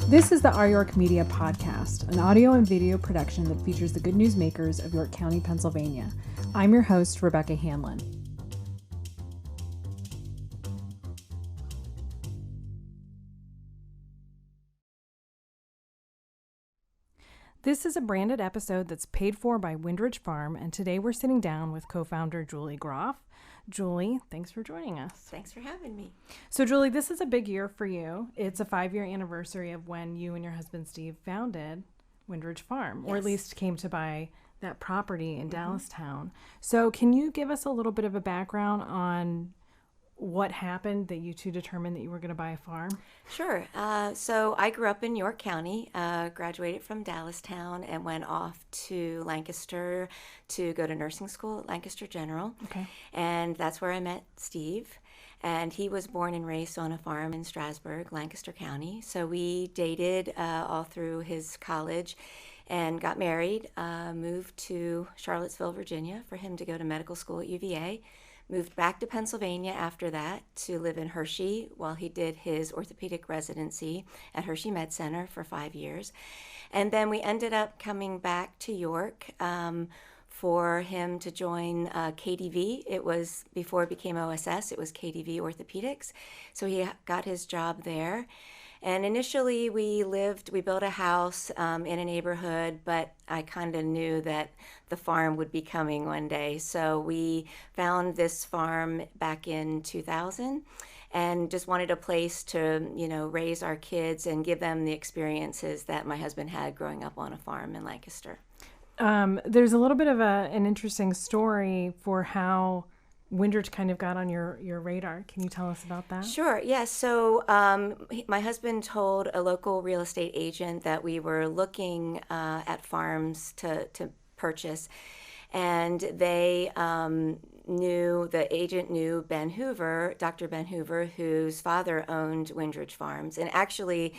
This is the Our York Media Podcast, an audio and video production that features the good news makers of York County, Pennsylvania. I'm your host, Rebecca Hanlon. This is a branded episode that's paid for by Wyndridge Farm, and today we're sitting down with co-founder Julie Groff. Julie, thanks for joining us. Thanks for having me. So Julie, this is a big year for you. It's a 5-year anniversary of when you and your husband Steve founded Wyndridge Farm, or at least came to buy that property in Dallastown. So can you give us a little bit of a background on what happened that you two determined that you were going to buy a farm? Sure. So I grew up in York County, graduated from Dallastown, and went off to Lancaster to go to nursing school at Lancaster General. Okay. And that's where I met Steve. And he was born and raised on a farm in Strasburg, Lancaster County. So we dated all through his college and got married, moved to Charlottesville, Virginia for him to go to medical school at UVA. Moved back to Pennsylvania after that to live in Hershey while he did his orthopedic residency at Hershey Med Center for 5 years. And then we ended up coming back to York for him to join KDV. It was, before it became OSS, it was KDV Orthopedics. So he got his job there. And initially we built a house in a neighborhood, but I kind of knew that the farm would be coming one day. So we found this farm back in 2000 and just wanted a place to, raise our kids and give them the experiences that my husband had growing up on a farm in Lancaster. There's a little bit of an interesting story for how Wyndridge kind of got on your radar. Can you tell us about that? Sure. Yeah. So my husband told a local real estate agent that we were looking at farms to purchase, and the agent knew Ben Hoover, Dr. Ben Hoover, whose father owned Wyndridge Farms, and actually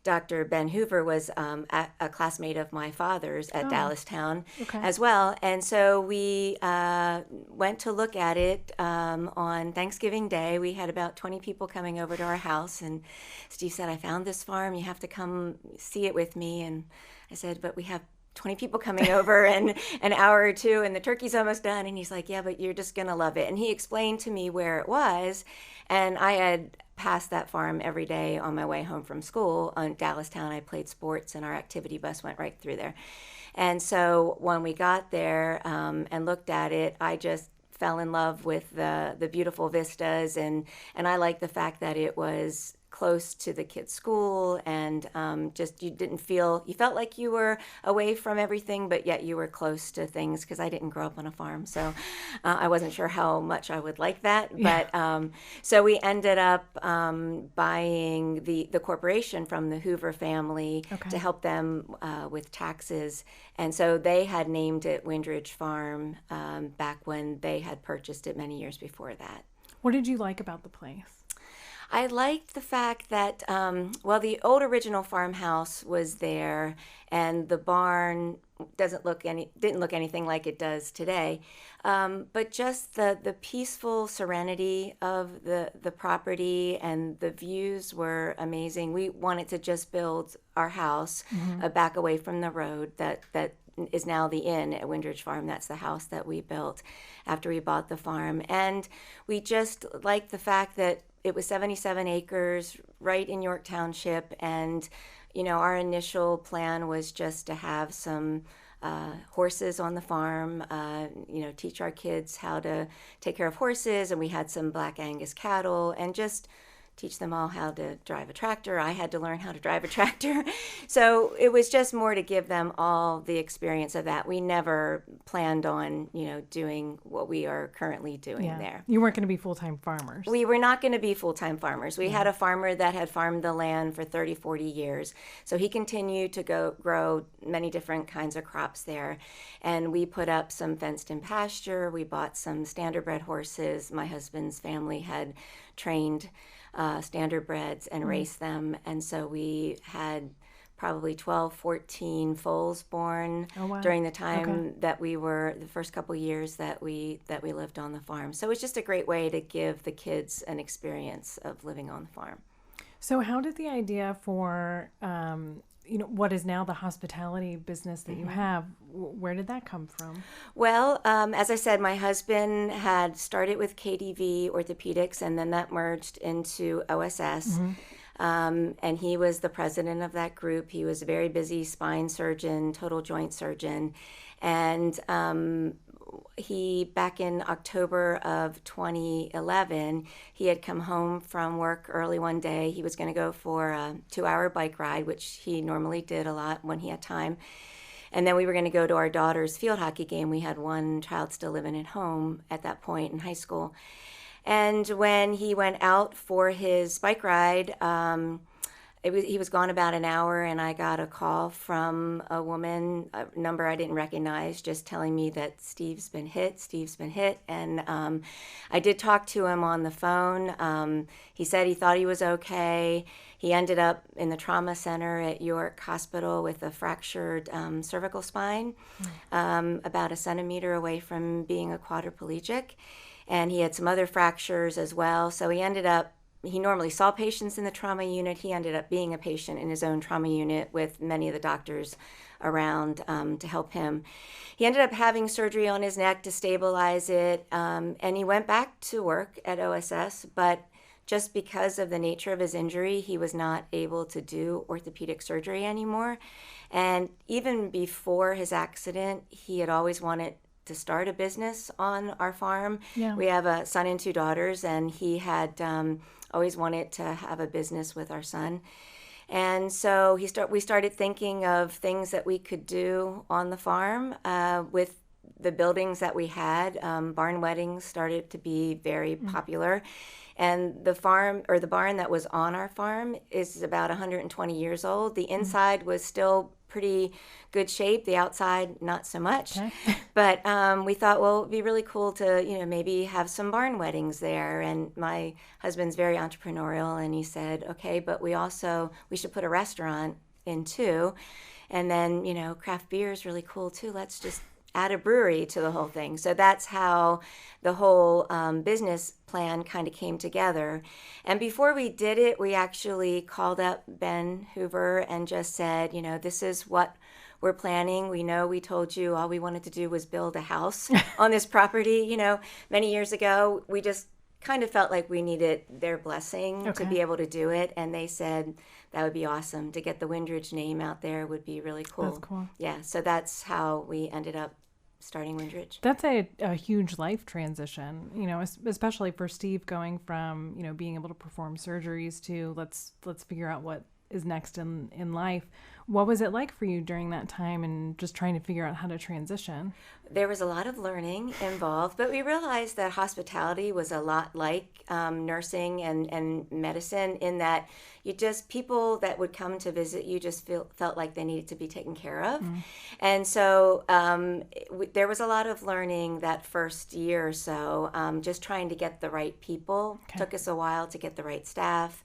Dr. Ben Hoover was a classmate of my father's at Dallastown as well. And so we went to look at it on Thanksgiving Day. We had about 20 people coming over to our house. And Steve said, I found this farm. You have to come see it with me. And I said, but we have 20 people coming over in an hour or two, and the turkey's almost done. And he's like, yeah, but you're just going to love it. And he explained to me where it was. And I had passed that farm every day on my way home from school. On Dallastown, I played sports, and our activity bus went right through there. And so when we got there and looked at it, I just fell in love with the beautiful vistas, and I liked the fact that it was close to the kids' school, and you felt like you were away from everything, but yet you were close to things, because I didn't grow up on a farm, so I wasn't sure how much I would like that. Yeah. But so we ended up buying the corporation from the Hoover family to help them with taxes, and so they had named it Wyndridge Farm back when they had purchased it many years before that. What did you like about the place? I liked the fact that, the old original farmhouse was there, and the barn didn't look anything like it does today. But just the peaceful serenity of the property, and the views were amazing. We wanted to just build our house back away from the road that is now the inn at Wyndridge Farm. That's the house that we built after we bought the farm. And we just liked the fact that it was 77 acres right in York Township, and our initial plan was just to have some horses on the farm, teach our kids how to take care of horses, and we had some Black Angus cattle, and just teach them all how to drive a tractor. I had to learn how to drive a tractor. So it was just more to give them all the experience of that. We never planned on, doing what we are currently doing there. You weren't going to be full-time farmers. We were not going to be full-time farmers. We had a farmer that had farmed the land for 30, 40 years. So he continued to grow many different kinds of crops there. And we put up some fenced-in pasture. We bought some standardbred horses. My husband's family had trained standardbreds and raced them, and so we had probably 12, 14 foals born during the time that we were, the first couple years that we lived on the farm. So it was just a great way to give the kids an experience of living on the farm. So how did the idea for, what is now the hospitality business that you have, where did that come from? Well, as I said, my husband had started with KDV Orthopedics, and then that merged into OSS. And he was the president of that group. He was a very busy spine surgeon, total joint surgeon. And he, back in October of 2011, he had come home from work early one day. He was going to go for a 2-hour bike ride, which he normally did a lot when he had time. And then we were going to go to our daughter's field hockey game. We had one child still living at home at that point in high school. And when he went out for his bike ride, he was gone about an hour, and I got a call from a woman, a number I didn't recognize, just telling me that Steve's been hit. And I did talk to him on the phone. He said he thought he was okay. He ended up in the trauma center at York Hospital with a fractured cervical spine, about a centimeter away from being a quadriplegic. And he had some other fractures as well. So he normally saw patients in the trauma unit. He ended up being a patient in his own trauma unit with many of the doctors around to help him. He ended up having surgery on his neck to stabilize it, and he went back to work at OSS, but just because of the nature of his injury, he was not able to do orthopedic surgery anymore. And even before his accident, he had always wanted to start a business on our farm. Yeah. We have a son and 2 daughters, and he had always wanted to have a business with our son. And so we started thinking of things that we could do on the farm with the buildings that we had. Barn weddings started to be very popular. And the barn that was on our farm is about 120 years old. The inside was still pretty good shape. The outside, not so much. Okay. But we thought, well, it'd be really cool to, maybe have some barn weddings there. And my husband's very entrepreneurial, and he said, okay, but we should put a restaurant in too. And then, craft beer is really cool too. Let's just add a brewery to the whole thing. So that's how the whole business plan kind of came together. And before we did it, we actually called up Ben Hoover and just said, this is what we're planning. We know we told you all we wanted to do was build a house on this property, many years ago. We just kind of felt like we needed their blessing to be able to do it. And they said that would be awesome. To get the Wyndridge name out there would be really cool. That's cool. Yeah, so that's how we ended up starting Wyndridge. That's a huge life transition, especially for Steve, going from, being able to perform surgeries to let's figure out what is next in life. What was it like for you during that time and just trying to figure out how to transition? There was a lot of learning involved, but we realized that hospitality was a lot like nursing and medicine, in that people that would come to visit you just felt like they needed to be taken care of. And so there was a lot of learning that first year or so, just trying to get the right people. Okay. Took us a while to get the right staff.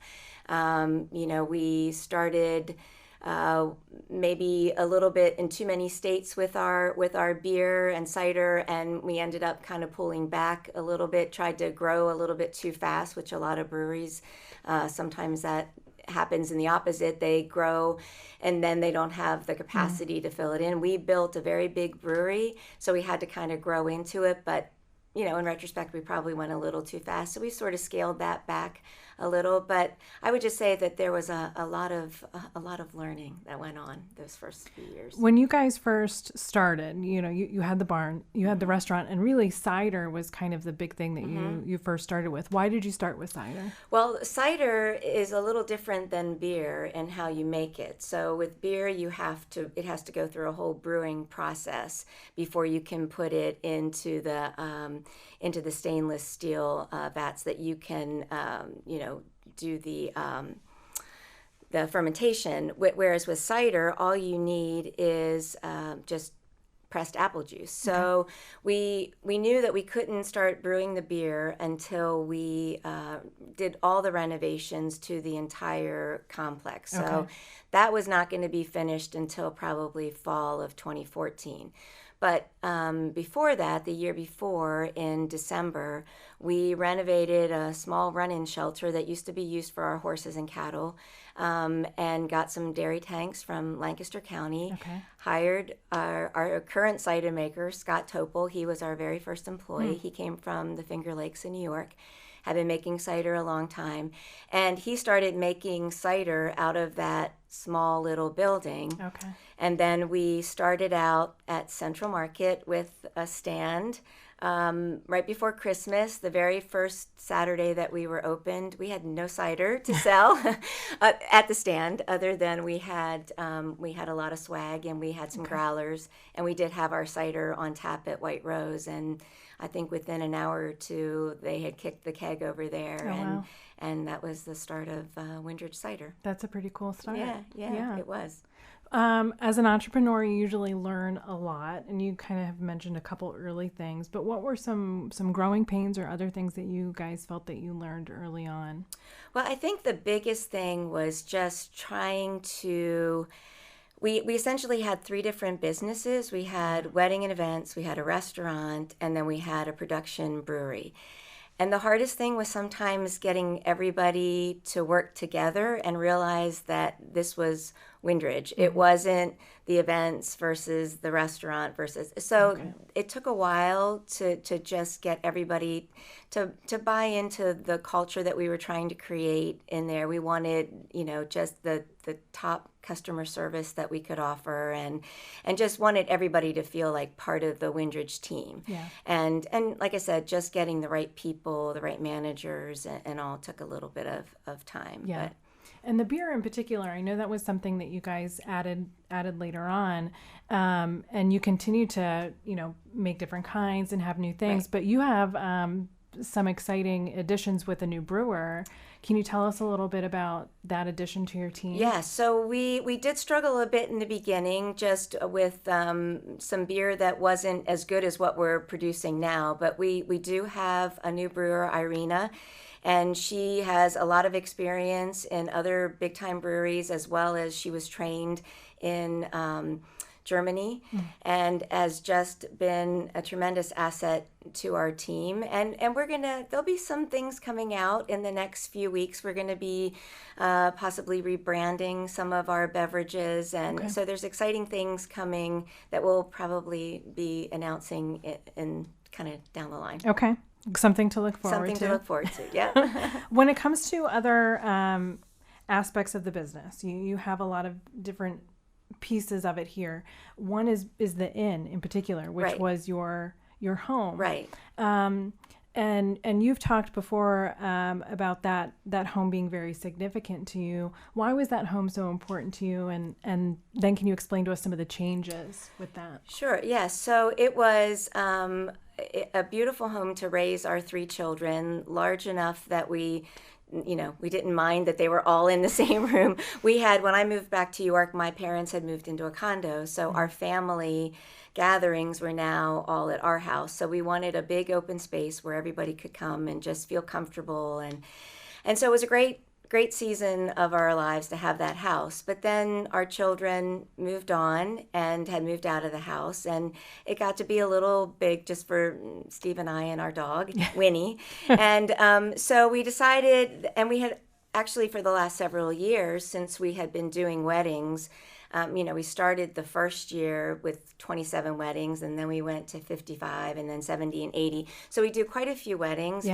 We started maybe a little bit in too many states with our beer and cider, and we ended up kind of pulling back a little bit, tried to grow a little bit too fast, which a lot of breweries, sometimes that happens in the opposite. They grow and then they don't have the capacity to fill it in. We built a very big brewery, so we had to kind of grow into it, but in retrospect, we probably went a little too fast. So we sort of scaled that back a little. But I would just say that there was a lot of learning that went on those first few years. When you guys first started, you had the barn, you had the restaurant, and really cider was kind of the big thing that you first started with. Why did you start with cider? Well, cider is a little different than beer in how you make it. So with beer, it has to go through a whole brewing process before you can put it into the stainless steel vats that you can do the fermentation. Whereas with cider, all you need is just pressed apple juice. So we knew that we couldn't start brewing the beer until we did all the renovations to the entire complex. So that was not going to be finished until probably fall of 2014. But before that, the year before, in December, we renovated a small run-in shelter that used to be used for our horses and cattle, and got some dairy tanks from Lancaster County. Okay. Hired our current cider maker, Scott Topol. He was our very first employee. He came from the Finger Lakes in New York, had been making cider a long time. And he started making cider out of that small little building. Okay. And then we started out at Central Market with a stand. Right before Christmas, the very first Saturday that we were opened, we had no cider to sell at the stand, other than we had a lot of swag, and we had some growlers, and we did have our cider on tap at White Rose. And I think within an hour or two, they had kicked the keg over there, and that was the start of Wyndridge Cider. That's a pretty cool start. Yeah, it was. As an entrepreneur, you usually learn a lot, and you kind of have mentioned a couple early things, but what were some growing pains or other things that you guys felt that you learned early on? Well, I think the biggest thing was just trying to... We essentially had 3 different businesses. We had wedding and events, we had a restaurant, and then we had a production brewery. And the hardest thing was sometimes getting everybody to work together and realize that this was Wyndridge. It wasn't the events versus the restaurant versus... So it took a while to just get everybody to buy into the culture that we were trying to create in there. We wanted, just the top customer service that we could offer, and just wanted everybody to feel like part of the Wyndridge team. Yeah. And like I said, just getting the right people, the right managers, and all took a little bit of time. Yeah. But, and the beer in particular, I know that was something that you guys added later on, and you continue to, make different kinds and have new things, but you have some exciting additions with a new brewer. Can you tell us a little bit about that addition to your team? Yeah, so we did struggle a bit in the beginning just with some beer that wasn't as good as what we're producing now, but we do have a new brewer, Irina, and she has a lot of experience in other big-time breweries, as well as she was trained in Germany, and has just been a tremendous asset to our team. And there'll be some things coming out in the next few weeks. We're gonna be possibly rebranding some of our beverages, and so there's exciting things coming that we'll probably be announcing in kind of down the line. Okay. Something to look forward to. Something to look forward to, yeah. When it comes to other aspects of the business, you have a lot of different pieces of it here. One is the inn in particular, which was your home. Right. And you've talked before about that home being very significant to you. Why was that home so important to you? And then can you explain to us some of the changes with that? Sure. Yeah. So it was a beautiful home to raise our 3 children, large enough that we didn't mind that they were all in the same room. When I moved back to York, my parents had moved into a condo, so our family gatherings were now all at our house. So we wanted a big open space where everybody could come and just feel comfortable. And so it was a great season of our lives to have that house. But then our children moved on and had moved out of the house, and it got to be a little big just for Steve and I and our dog, Winnie. And so we decided, and we had actually for the last several years, since we had been doing weddings, we started the first year with 27 weddings, and then we went to 55, and then 70 and 80. So we do quite a few weddings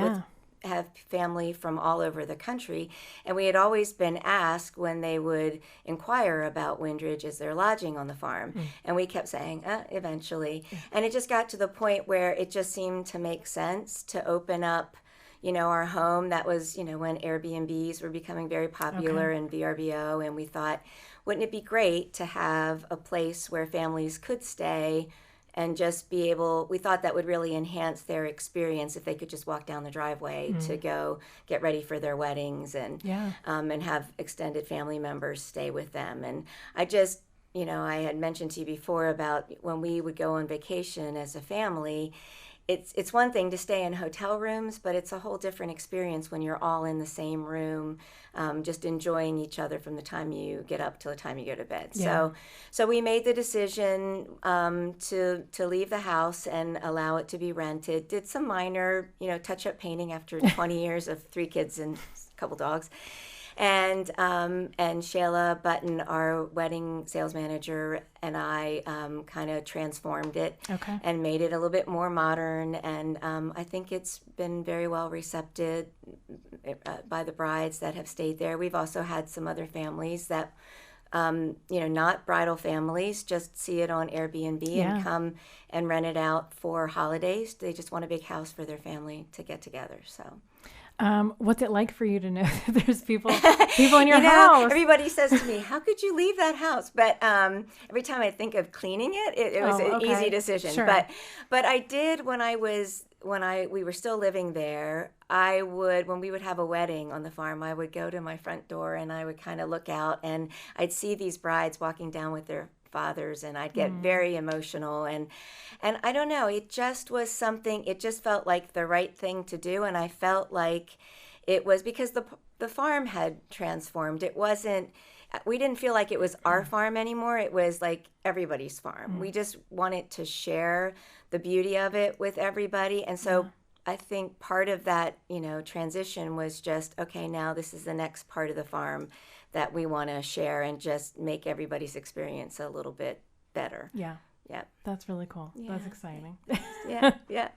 have family from all over the country, and we had always been asked when they would inquire about Wyndridge, is there lodging on the farm? And we kept saying, eventually. And it just got to the point where it just seemed to make sense to open up our home. That was, when Airbnbs were becoming very popular and VRBO, and we thought, wouldn't it be great to have a place where families could stay and just be able, we thought that would really enhance their experience if they could just walk down the driveway to go get ready for their weddings and have extended family members stay with them. And I just, I had mentioned to you before about when we would go on vacation as a family, it's one thing to stay in hotel rooms, but it's a whole different experience when you're all in the same room, just enjoying each other from the time you get up till the time you go to bed. Yeah. So we made the decision to leave the house and allow it to be rented. Did some minor, touch-up painting after 20 years of 3 kids and a couple dogs. And Shayla Button, our wedding sales manager, and I kind of transformed it and made it a little bit more modern. And I think it's been very well received by the brides that have stayed there. We've also had some other families that, not bridal families, just see it on Airbnb and come and rent it out for holidays. They just want a big house for their family to get together. So. What's it like for you to know that there's people in your house? Everybody says to me, "How could you leave that house?" But every time I think of cleaning it was an easy decision. Sure. But I did when we were still living there. When we would have a wedding on the farm, I would go to my front door and I would kind of look out, and I'd see these brides walking down with their fathers, and I'd get very emotional, and I don't know, it just was something, it just felt like the right thing to do, and I felt like it was because the farm had transformed. We didn't feel like it was our farm anymore. It was like everybody's farm. We just wanted to share the beauty of it with everybody, and so I think part of that, transition was just, okay, now this is the next part of the farm that we want to share and just make everybody's experience a little bit better. Yeah. Yeah. That's really cool. Yeah. That's exciting. Yeah.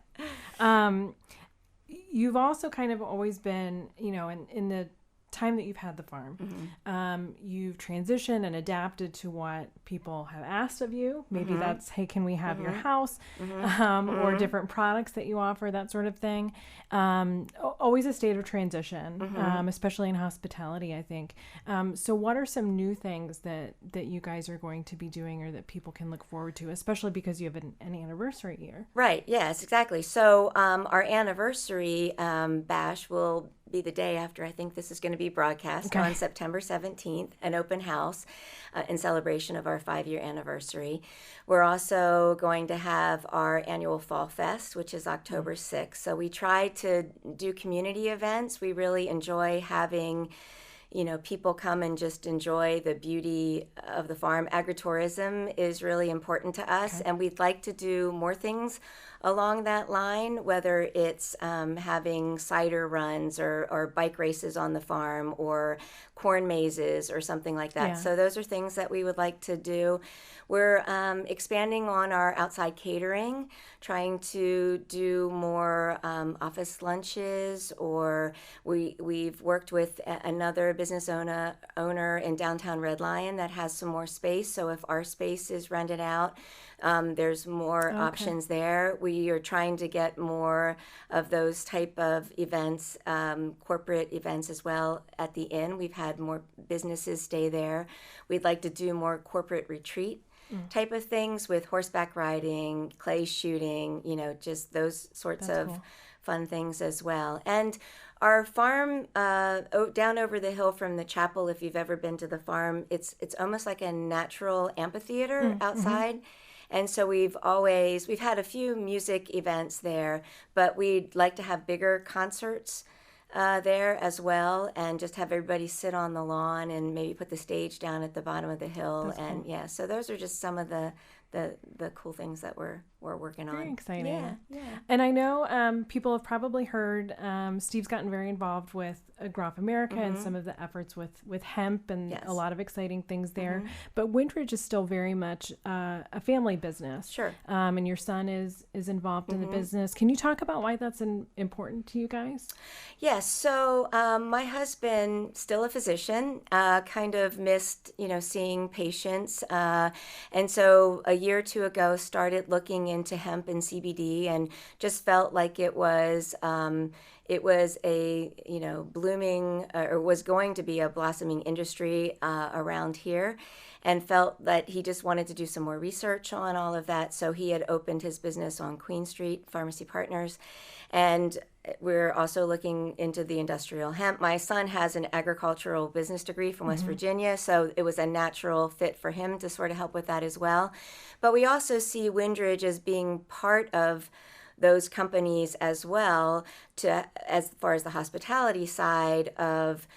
You've also kind of always been, in the time that you've had the farm, you've transitioned and adapted to what people have asked of you. Maybe that's, hey, can we have your house? Or different products that you offer, that sort of thing. Always a state of transition, especially in hospitality, I think. So what are some new things that you guys are going to be doing or that people can look forward to, especially because you have an anniversary year? Right. Yes, exactly. So our anniversary bash will be the day after I think this is going to be broadcast on September 17th, an open house in celebration of our 5-year anniversary. We're also going to have our annual Fall Fest, which is October 6th. So we try to do community events. We really enjoy having people come and just enjoy the beauty of the farm. Agritourism is really important to us, and we'd like to do more things along that line, whether it's having cider runs or bike races on the farm or corn mazes or something like that. So those are things that we would like to do. We're expanding on our outside catering, trying to do more office lunches, or we've worked with another business owner in downtown Red Lion that has some more space. So if our space is rented out, there's more options there. We are trying to get more of those type of events, corporate events as well at the inn. We've had more businesses stay there. We'd like to do more corporate retreat type of things with horseback riding, clay shooting, just those sorts of fun things as well. And our farm down over the hill from the chapel, if you've ever been to the farm, it's almost like a natural amphitheater outside. And so we've had a few music events there, but we'd like to have bigger concerts there as well, and just have everybody sit on the lawn and maybe put the stage down at the bottom of the hill. That's cool. So those are just some of the cool things that we're working on. Very exciting. Yeah. And I know people have probably heard Steve's gotten very involved with Groff America and some of the efforts with hemp and a lot of exciting things there. But Wyndridge is still very much a family business. Sure. And your son is involved in the business. Can you talk about why that's important to you guys? Yes. So my husband, still a physician, kind of missed, seeing patients. And so a year or two ago started looking into hemp and CBD and just felt like it was a blooming or was going to be a blossoming industry around here, and felt that he just wanted to do some more research on all of that. So he had opened his business on Queen Street, Pharmacy Partners, and we're also looking into the industrial hemp. My son has an agricultural business degree from West Virginia, so it was a natural fit for him to sort of help with that as well. But we also see Wyndridge as being part of those companies as well, to as far as the hospitality side of,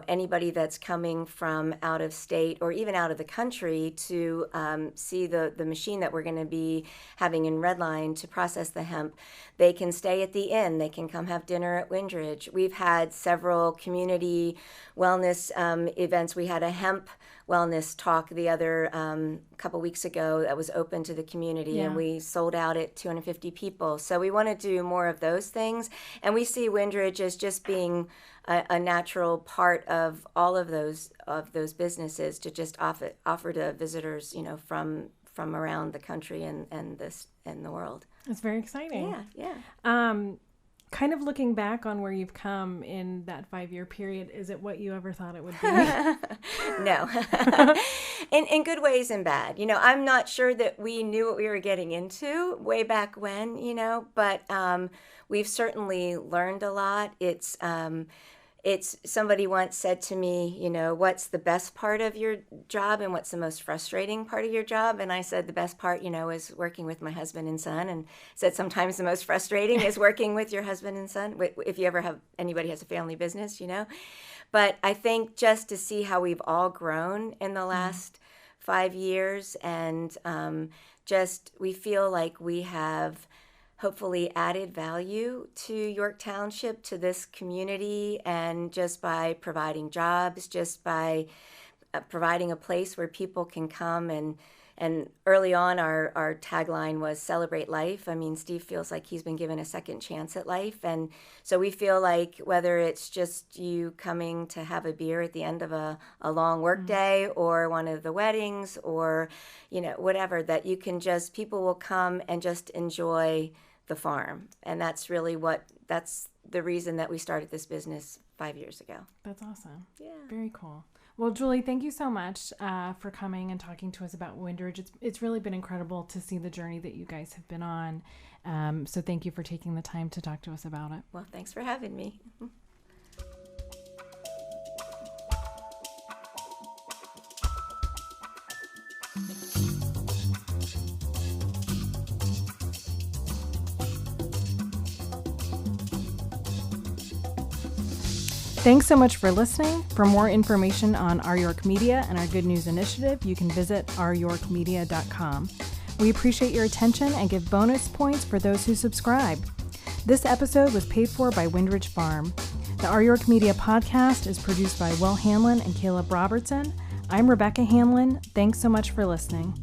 anybody that's coming from out of state or even out of the country to see the machine that we're going to be having in Redline to process the hemp. They can stay at the inn. They can come have dinner at Wyndridge. We've had several community wellness events. We had a hemp wellness talk the other couple weeks ago that was open to the community, and we sold out at 250 people. So we want to do more of those things, and we see Wyndridge as just being a natural part of all of those businesses to just offer to visitors, from around the country and the world. It's very exciting. Yeah. Kind of looking back on where you've come in that 5-year period, is it what you ever thought it would be? No. In good ways and bad. I'm not sure that we knew what we were getting into way back when, but we've certainly learned a lot. It's somebody once said to me, what's the best part of your job and what's the most frustrating part of your job? And I said the best part, is working with my husband and son, and said sometimes the most frustrating is working with your husband and son, if you ever have anybody has a family business, But I think just to see how we've all grown in the last 5 years, and just we feel like we have hopefully added value to York Township, to this community, and just by providing jobs, just by providing a place where people can come. And early on, our tagline was celebrate life. I mean, Steve feels like he's been given a second chance at life. And so we feel like whether it's just you coming to have a beer at the end of a long work day, or one of the weddings, or, whatever, that you can just, people will come and just enjoy the farm. And that's really that's the reason that we started this business 5 years ago. That's awesome. Yeah. Very cool. Well, Julie, thank you so much for coming and talking to us about Wyndridge. It's really been incredible to see the journey that you guys have been on. So thank you for taking the time to talk to us about it. Well, thanks for having me. Thanks so much for listening. For more information on Our York Media and our Good News Initiative, you can visit ouryorkmedia.com. We appreciate your attention and give bonus points for those who subscribe. This episode was paid for by Wyndridge Farm. The Our York Media podcast is produced by Will Hanlon and Caleb Robertson. I'm Rebecca Hanlon. Thanks so much for listening.